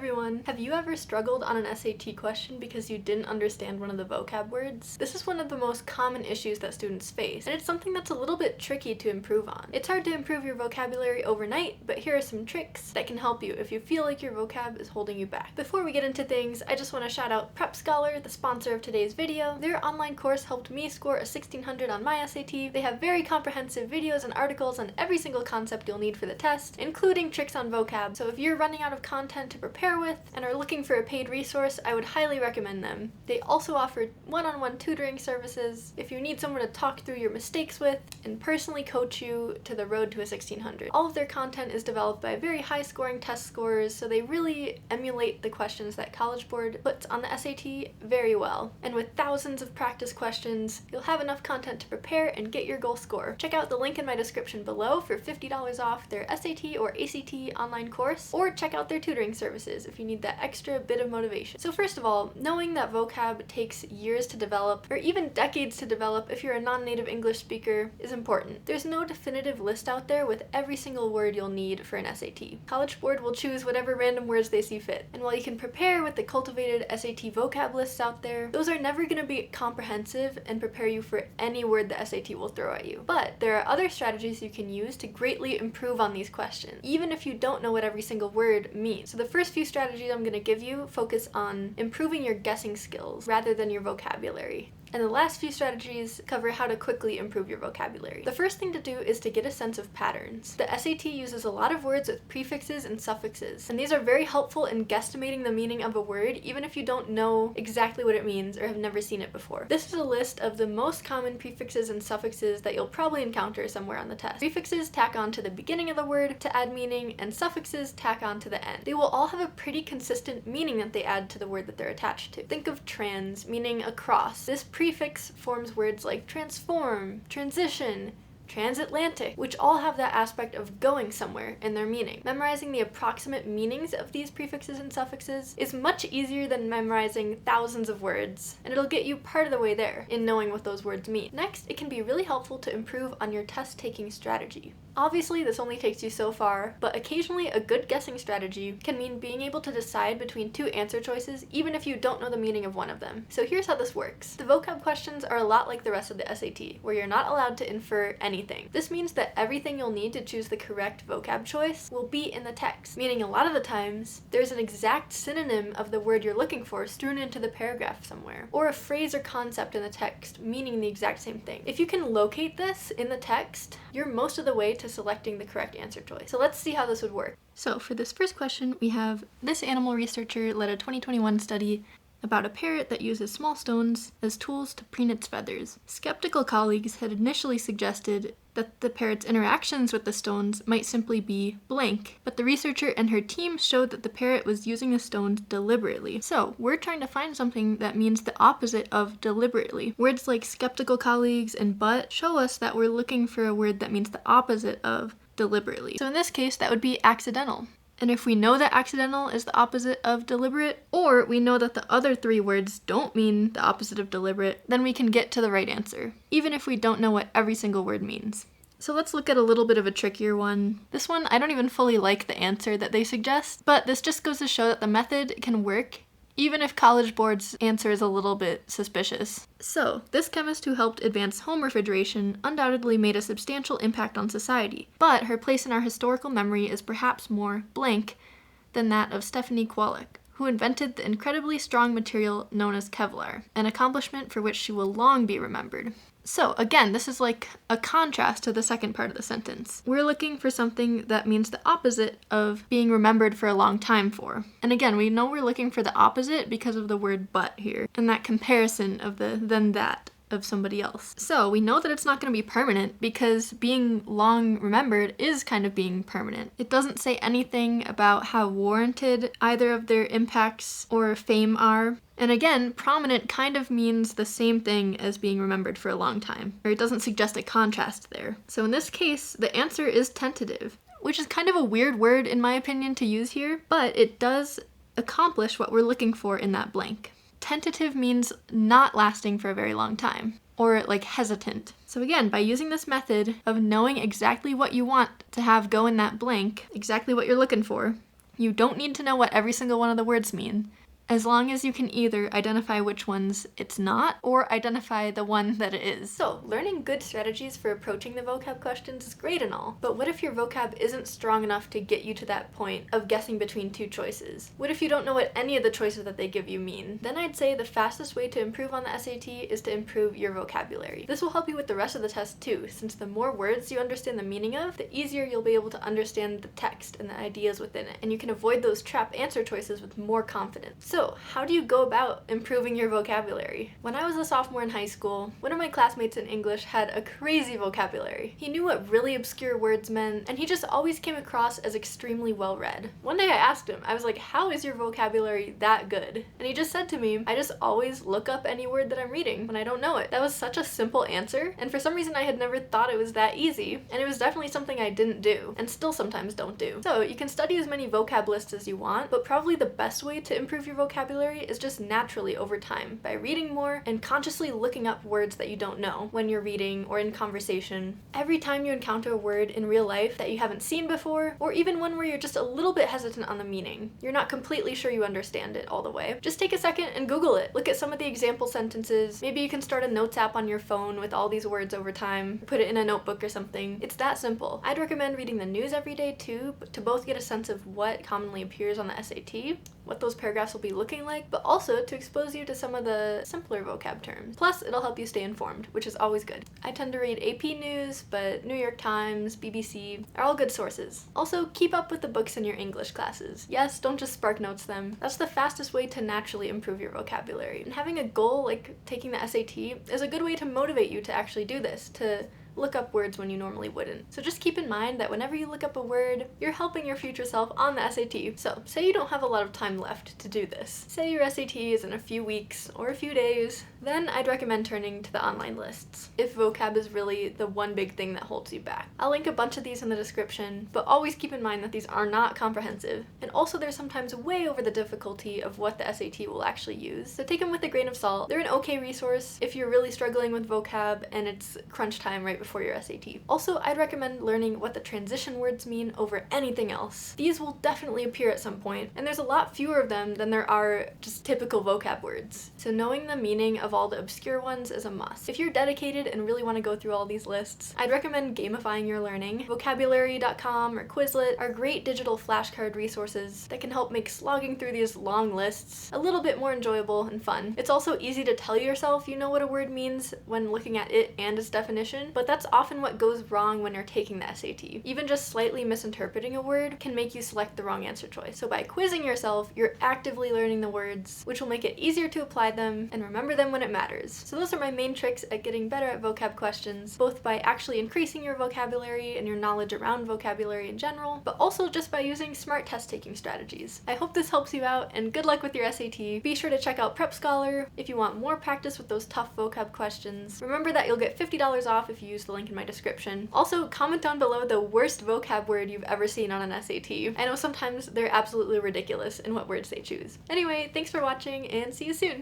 everyone! Have you ever struggled on an SAT question because you didn't understand one of the vocab words? This is one of the most common issues that students face, and it's something that's a little bit tricky to improve on. It's hard to improve your vocabulary overnight, but here are some tricks that can help you if you feel like your vocab is holding you back. Before we get into things, I just want to shout out Prep Scholar, the sponsor of today's video. Their online course helped me score a 1600 on my SAT. They have very comprehensive videos and articles on every single concept you'll need for the test, including tricks on vocab. So if you're running out of content to prepare with and are looking for a paid resource, I would highly recommend them. They also offer one-on-one tutoring services if you need someone to talk through your mistakes with and personally coach you to the road to a 1600. All of their content is developed by very high-scoring test scorers, so they really emulate the questions that College Board puts on the SAT very well. And with thousands of practice questions, you'll have enough content to prepare and get your goal score. Check out the link in my description below for $50 off their SAT or ACT online course, or check out their tutoring services if you need that extra bit of motivation. So first of all, knowing that vocab takes years to develop, or even decades to develop if you're a non-native English speaker, is important. There's no definitive list out there with every single word you'll need for an SAT. College Board will choose whatever random words they see fit. And while you can prepare with the cultivated SAT vocab lists out there, those are never going to be comprehensive and prepare you for any word the SAT will throw at you. But there are other strategies you can use to greatly improve on these questions, even if you don't know what every single word means. So the first few strategies I'm going to give you focus on improving your guessing skills rather than your vocabulary. And the last few strategies cover how to quickly improve your vocabulary. The first thing to do is to get a sense of patterns. The SAT uses a lot of words with prefixes and suffixes, and these are very helpful in guesstimating the meaning of a word even if you don't know exactly what it means or have never seen it before. This is a list of the most common prefixes and suffixes that you'll probably encounter somewhere on the test. Prefixes tack on to the beginning of the word to add meaning, and suffixes tack on to the end. They will all have a pretty consistent meaning that they add to the word that they're attached to. Think of trans, meaning across. This prefix forms words like transform, transition, transatlantic, which all have that aspect of going somewhere in their meaning. Memorizing the approximate meanings of these prefixes and suffixes is much easier than memorizing thousands of words, and it'll get you part of the way there in knowing what those words mean. Next, it can be really helpful to improve on your test-taking strategy. Obviously, this only takes you so far, but occasionally a good guessing strategy can mean being able to decide between two answer choices even if you don't know the meaning of one of them. So here's how this works. The vocab questions are a lot like the rest of the SAT, where you're not allowed to infer anything. This means that everything you'll need to choose the correct vocab choice will be in the text, meaning a lot of the times there's an exact synonym of the word you're looking for strewn into the paragraph somewhere, or a phrase or concept in the text meaning the exact same thing. If you can locate this in the text, you're most of the way to selecting the correct answer choice. So let's see how this would work. So for this first question, we have this animal researcher led a 2021 study about a parrot that uses small stones as tools to preen its feathers. Skeptical colleagues had initially suggested that the parrot's interactions with the stones might simply be blank, but the researcher and her team showed that the parrot was using the stones deliberately. So we're trying to find something that means the opposite of deliberately. Words like skeptical colleagues and but show us that we're looking for a word that means the opposite of deliberately. So in this case, that would be accidental. And if we know that accidental is the opposite of deliberate, or we know that the other three words don't mean the opposite of deliberate, then we can get to the right answer, even if we don't know what every single word means. So let's look at a little bit of a trickier one. This one, I don't even fully like the answer that they suggest, but this just goes to show that the method can work even if College Board's answer is a little bit suspicious. So, this chemist who helped advance home refrigeration undoubtedly made a substantial impact on society, but her place in our historical memory is perhaps more blank than that of Stephanie Kwolek, who invented the incredibly strong material known as Kevlar, an accomplishment for which she will long be remembered. So again, this is like a contrast to the second part of the sentence. We're looking for something that means the opposite of being remembered for a long time for. And again, we know we're looking for the opposite because of the word but here, and that comparison of the then that of somebody else. So we know that it's not going to be permanent because being long remembered is kind of being permanent. It doesn't say anything about how warranted either of their impacts or fame are. And again, prominent kind of means the same thing as being remembered for a long time, or it doesn't suggest a contrast there. So in this case, the answer is tentative, which is kind of a weird word in my opinion to use here, but it does accomplish what we're looking for in that blank. Tentative means not lasting for a very long time, or like hesitant. So again, by using this method of knowing exactly what you want to have go in that blank, exactly what you're looking for, You don't need to know what every single one of the words mean, as long as you can either identify which ones it's not or identify the one that it is. So, learning good strategies for approaching the vocab questions is great and all, but what if your vocab isn't strong enough to get you to that point of guessing between two choices? What if you don't know what any of the choices that they give you mean? Then I'd say the fastest way to improve on the SAT is to improve your vocabulary. This will help you with the rest of the test too, since the more words you understand the meaning of, the easier you'll be able to understand the text and the ideas within it, and you can avoid those trap answer choices with more confidence. So, how do you go about improving your vocabulary? When I was a sophomore in high school, one of my classmates in English had a crazy vocabulary. He knew what really obscure words meant, and he just always came across as extremely well-read. One day I asked him, I was like, how is your vocabulary that good? And he just said to me, I just always look up any word that I'm reading when I don't know it. That was such a simple answer, and for some reason I had never thought it was that easy, and it was definitely something I didn't do, and still sometimes don't do. So you can study as many vocab lists as you want, but probably the best way to improve your vocabulary is just naturally over time, by reading more and consciously looking up words that you don't know when you're reading or in conversation. Every time you encounter a word in real life that you haven't seen before, or even one where you're just a little bit hesitant on the meaning, you're not completely sure you understand it all the way, just take a second and Google it. Look at some of the example sentences. Maybe you can start a notes app on your phone with all these words over time, put it in a notebook or something. It's that simple. I'd recommend reading the news every day too, to both get a sense of what commonly appears on the SAT, what those paragraphs will be looking like, but also to expose you to some of the simpler vocab terms. Plus, it'll help you stay informed, which is always good. I tend to read AP News, but New York Times, BBC are all good sources. Also, keep up with the books in your English classes. Yes, don't just spark notes them. That's the fastest way to naturally improve your vocabulary. And having a goal like taking the SAT is a good way to motivate you to actually do this, to look up words when you normally wouldn't. So just keep in mind that whenever you look up a word, you're helping your future self on the SAT. So say you don't have a lot of time left to do this. Say your SAT is in a few weeks or a few days, then I'd recommend turning to the online lists, if vocab is really the one big thing that holds you back. I'll link a bunch of these in the description, but always keep in mind that these are not comprehensive, and also they're sometimes way over the difficulty of what the SAT will actually use, so take them with a grain of salt. They're an okay resource if you're really struggling with vocab and it's crunch time right before your SAT. Also, I'd recommend learning what the transition words mean over anything else. These will definitely appear at some point, and there's a lot fewer of them than there are just typical vocab words. So knowing the meaning of all the obscure ones is a must. If you're dedicated and really want to go through all these lists, I'd recommend gamifying your learning. Vocabulary.com or Quizlet are great digital flashcard resources that can help make slogging through these long lists a little bit more enjoyable and fun. It's also easy to tell yourself you know what a word means when looking at it and its definition, but that's often what goes wrong when you're taking the SAT. Even just slightly misinterpreting a word can make you select the wrong answer choice. So by quizzing yourself, you're actively learning the words, which will make it easier to apply them and remember them when it matters. So those are my main tricks at getting better at vocab questions, both by actually increasing your vocabulary and your knowledge around vocabulary in general, but also just by using smart test-taking strategies. I hope this helps you out, and good luck with your SAT. Be sure to check out Prep Scholar if you want more practice with those tough vocab questions. Remember that you'll get $50 off if you use the link in my description. Also, comment down below the worst vocab word you've ever seen on an SAT. I know sometimes they're absolutely ridiculous in what words they choose. Anyway, thanks for watching and see you soon!